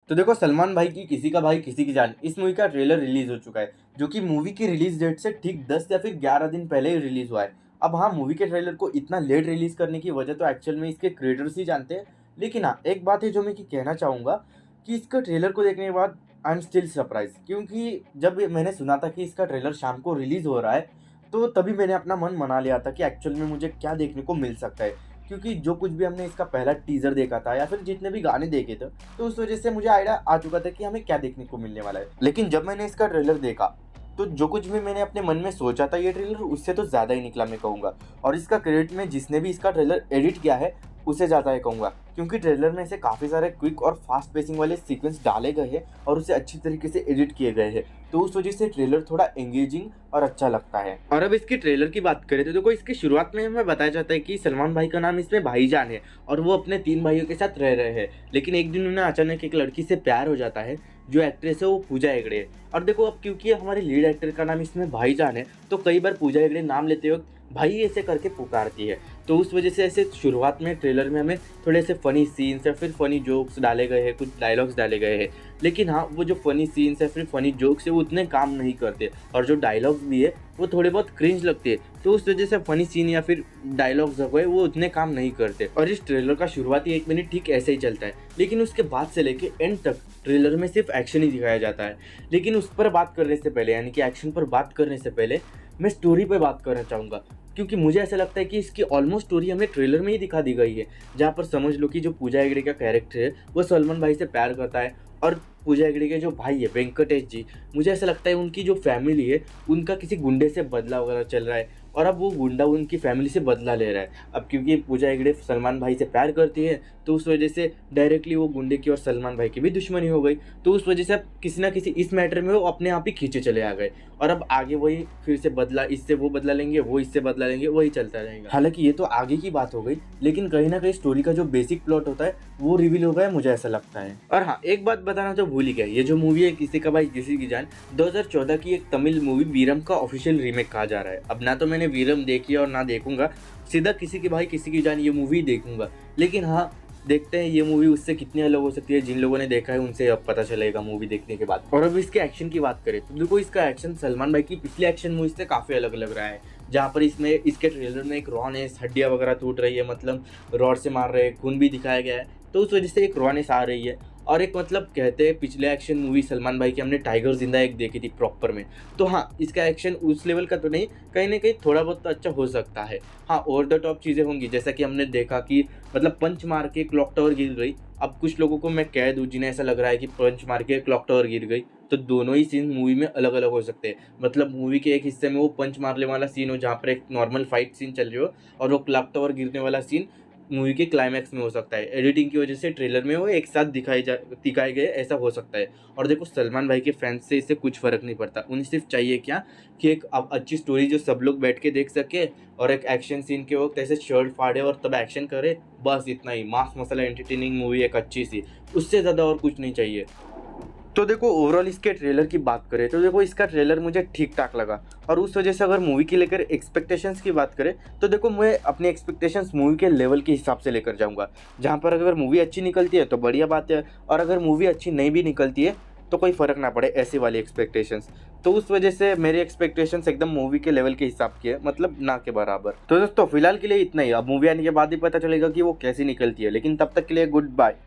तो देखो, सलमान भाई की किसी का भाई किसी की जान इस मूवी का ट्रेलर रिलीज हो चुका है, जो कि मूवी की रिलीज डेट से ठीक 10 या फिर 11 दिन पहले ही रिलीज हुआ है। अब हाँ, मूवी के ट्रेलर को इतना लेट रिलीज करने की वजह तो एक्चुअल में इसके क्रिएटर्स ही जानते हैं। लेकिन हाँ, एक बात है जो मैं कहना चाहूँगा कि इसका ट्रेलर को देखने के बाद आई एम स्टिल सरप्राइज, क्योंकि जब मैंने सुना था कि इसका ट्रेलर शाम को रिलीज हो रहा है, तो तभी मैंने अपना मन मना लिया था कि एक्चुअल में मुझे क्या देखने को मिल सकता है। क्योंकि जो कुछ भी हमने इसका पहला टीज़र देखा था या फिर जितने भी गाने देखे थे, तो उस वजह से मुझे आइडिया आ चुका था कि हमें क्या देखने को मिलने वाला है। लेकिन जब मैंने इसका ट्रेलर देखा, तो जो कुछ भी मैंने अपने मन में सोचा था ये ट्रेलर उससे तो ज़्यादा ही निकला, मैं कहूँगा। और इसका क्रेडिट में जिसने भी इसका ट्रेलर एडिट किया है उसे ज़्यादा ही कहूँगा, क्योंकि ट्रेलर में ऐसे काफ़ी सारे क्विक और फास्ट पेसिंग वाले सीक्वेंस डाले गए हैं और उसे अच्छी तरीके से एडिट किए गए हैं, तो उस वजह से ट्रेलर थोड़ा एंगेजिंग और अच्छा लगता है। और अब इसकी ट्रेलर की बात करें तो देखो, इसकी शुरुआत में हमें बताया जाता है कि सलमान भाई का नाम इसमें भाईजान है और वो अपने 3 भाइयों के साथ रह रहे हैं। लेकिन एक दिन उन्हें अचानक एक लड़की से प्यार हो जाता है, जो एक्ट्रेस है वो पूजा हेगड़े है। और देखो, अब क्योंकि हमारे लीड एक्टर का नाम इसमें भाईजान है, तो कई बार पूजा हेगड़े नाम लेते वक्त भाई ऐसे करके पुकारती है, तो उस वजह से ऐसे शुरुआत में ट्रेलर में हमें थोड़े से फ़नी सीन्स या फिर फ़नी जोक्स डाले गए हैं, कुछ डायलॉग्स डाले गए हैं। लेकिन हाँ, वो जो फ़नी सीन्स या फिर फ़नी जोक्स है वो उतने काम नहीं करते, और जो डायलॉग्स भी है वो थोड़े बहुत क्रिंज लगते हैं, तो उस वजह से फ़नी सीन या फिर डायलॉग्स जो है वो उतने काम नहीं करते। और इस ट्रेलर का शुरुआती 1 मिनट ठीक ऐसे ही चलता है, लेकिन उसके बाद से लेके एंड तक ट्रेलर में सिर्फ एक्शन ही दिखाया जाता है। लेकिन उस पर बात करने से पहले, यानी कि एक्शन पर बात करने से पहले, मैं स्टोरी पे बात करना चाहूँगा, क्योंकि मुझे ऐसा लगता है कि इसकी ऑलमोस्ट स्टोरी हमें ट्रेलर में ही दिखा दी गई है। जहाँ पर समझ लो कि जो पूजा हेगड़े का कैरेक्टर है वो सलमान भाई से प्यार करता है, और पूजा हेगड़े के जो भाई है वेंकटेश जी, मुझे ऐसा लगता है उनकी जो फैमिली है उनका किसी गुंडे से बदला वगैरह चल रहा है, और अब वो गुंडा उनकी फैमिली से बदला ले रहा है। अब क्योंकि पूजा हेगड़े सलमान भाई से प्यार करती है, तो उस वजह से डायरेक्टली वो गुंडे की और सलमान भाई की भी दुश्मनी हो गई, तो उस वजह से अब किसी ना किसी इस मैटर में वो अपने आप ही खींचे चले आ गए, और अब आगे वही फिर से बदला, इससे वो बदला लेंगे, वो इससे बदला लेंगे, वही चलता रहेगा। हालांकि ये तो आगे की बात हो गई, लेकिन कहीं ना कहीं स्टोरी का जो बेसिक प्लॉट होता है वो रिवील हो गया, मुझे ऐसा लगता है। और हाँ, एक बात बताना तो भूल ही गया, ये जो मूवी है किसी का भाई किसी की जान, 2014 की एक तमिल मूवी वीरम का ऑफिशियल रीमेक कहा जा रहा है। अब ना तो मैंने वीरम देखी और ना देखूंगा, सीधा किसी के भाई किसी की जान ये मूवी देखूंगा। लेकिन हाँ, देखते हैं ये मूवी उससे कितनी अलग हो सकती है। जिन लोगों ने देखा है उनसे अब पता चलेगा मूवी देखने के बाद। और अब इसके एक्शन की बात करें तो देखो, इसका एक्शन सलमान भाई की पिछली एक्शन मूवी से काफ़ी अलग लग रहा है। जहाँ पर इसमें इसके ट्रेलर में एक रॉनेस, हड्डियाँ वगैरह टूट रही है, मतलब रॉड से मार रहे हैं, खून भी दिखाया गया है, तो उस वजह से एक रॉनेस आ रही है। और एक मतलब कहते हैं पिछले एक्शन मूवी सलमान भाई की हमने टाइगर जिंदा एक देखी थी प्रॉपर में, तो हाँ, इसका एक्शन उस लेवल का तो नहीं, कहीं ना कहीं थोड़ा बहुत तो अच्छा हो सकता है। हाँ, ओवर द टॉप चीज़ें होंगी, जैसा कि हमने देखा कि मतलब पंच मार के क्लॉक टावर गिर गई। अब कुछ लोगों को मैं कह दूँ जिन्हें ऐसा लग रहा है कि पंच मार के क्लॉक टावर गिर गई, तो दोनों ही सीन मूवी में अलग अलग हो सकते हैं। मतलब मूवी के एक हिस्से में वो पंच मारने वाला सीन हो जहाँ पर एक नॉर्मल फाइट सीन चल रही हो, और वो क्लॉक टावर गिरने वाला सीन मूवी के क्लाइमैक्स में हो सकता है। एडिटिंग की वजह से ट्रेलर में वो एक साथ दिखाए गए, ऐसा हो सकता है। और देखो, सलमान भाई के फैंस से इससे कुछ फ़र्क नहीं पड़ता, उन्हें सिर्फ चाहिए क्या कि एक अब अच्छी स्टोरी जो सब लोग बैठ के देख सके, और एक एक्शन सीन के वक्त ऐसे शर्ट फाड़े और तब एक्शन करे, बस इतना ही। मास मसाला एंटरटेनिंग मूवी एक अच्छी सी, उससे ज़्यादा और कुछ नहीं चाहिए। तो देखो, ओवरऑल इसके ट्रेलर की बात करें तो देखो, इसका ट्रेलर मुझे ठीक ठाक लगा, और उस वजह से अगर मूवी की लेकर एक्सपेक्टेशंस की बात करें तो देखो, मैं अपनी एक्सपेक्टेशंस मूवी के लेवल के हिसाब से लेकर जाऊंगा। जहां पर अगर मूवी अच्छी निकलती है तो बढ़िया बात है, और अगर मूवी अच्छी नहीं भी निकलती है तो कोई फ़र्क ना पड़े, ऐसी वाली एक्सपेक्टेशंस। तो उस वजह से मेरी एक्सपेक्टेशंस एकदम मूवी के लेवल के हिसाब की है, मतलब ना के बराबर। तो दोस्तों, फिलहाल के लिए इतना ही। अब मूवी आने के बाद ही पता चलेगा कि वो कैसी निकलती है, लेकिन तब तक के लिए गुड बाय।